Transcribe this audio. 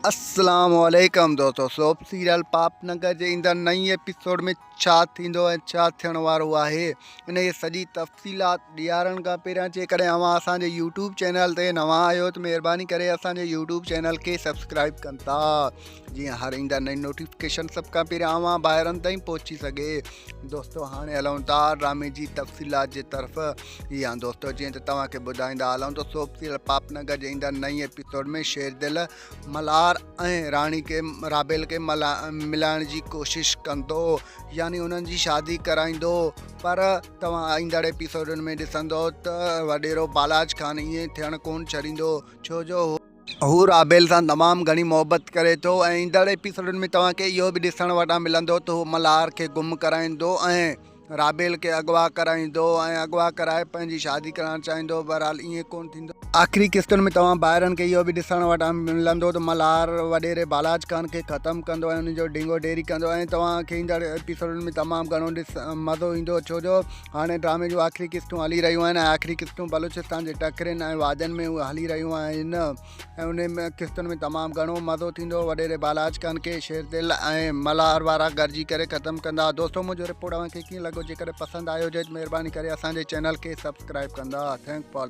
अस्सलामुअलैकुम दोस्तों। Soap serial पापनगर जे ईंदड़ नई एपिसोड में छा थींदो ऐं छा थियण वारो आहे, इन जी सॼी तफ़सीलात ॾियारण खां पहिरियां जेकॾहिं अव्हां असांजे यूट्यूब चैनल ते नवां आहियो त महिरबानी करे असांजे यूट्यूब चैनल खे सब्सक्राइब कंदा, जीअं हर ईंदड़ नई नोटिफिकेशन सभ खां पहिरियां अव्हां ॿाहिरनि ताईं पहुची सघे। दोस्तों हाणे हलूं था ड्रामे जी तफ़सीलात जे तरफ़। या दोस्तों जीअं त तव्हांखे ॿुधाईंदा हलूं त सोप सीरियल पापनगर जे ईंदड़ नई एपिसोड में शेरदिल मल्हार ऐं राणी के राबेल के मिलाइण जी कोशिश कंदो, यानी उन्हनि जी शादी कराईंदो। पर तव्हां ईंदड़ एपिसोडनि में ॾिसंदो त वॾेरो बालाज ख़ान ईअं थियणु कोन छॾींदो, छो जो हू राबेल सां तमामु घणी मोहबत करे थो। ऐं ईंदड़ एपिसोडनि में तव्हांखे इहो बि ॾिसण वटां मिलंदो त हू मल्हार खे गुम कराईंदो ऐं राबेल के अगवा कराईंदो ऐं अगवा कराए पंहिंजी शादी कराइणु चाहींदो। बहरहाल ईअं कोन थींदो। आख़िरी किस्तुनि में तव्हां ॿाहिरनि खे इहो बि ॾिसण वटां मिलंदो त मल्हार वॾेरे बालाज ख़ान खे ख़तमु कंदो ऐं उन जो ढिंगो ढेरी कंदो ऐं तव्हांखे ईंदड़ एपिसोडनि में तमामु घणो मज़ो ईंदो, छो जो हाणे ड्रामे जूं आख़िरी किस्तूं हली रहियूं आहिनि। आख़िरी किस्तूं बलूचिस्तान जे टकरिन ऐं वादियुनि में उहे हली रहियूं आहिनि ऐं उन में किस्तुनि में तमामु घणो मज़ो थींदो। वॾेरे बालाज ख़ान खे शेरदिल ऐं मल्हार वारा गॾिजी करे ख़तमु कंदा। दोस्तों मुंहिंजो रिपोर्ट तव्हांखे कीअं लॻो? जेकॾहिं पसंदि आयो हुजे त महिरबानी करे असांजे चैनल खे सब्सक्राइब कंदा। Thank for the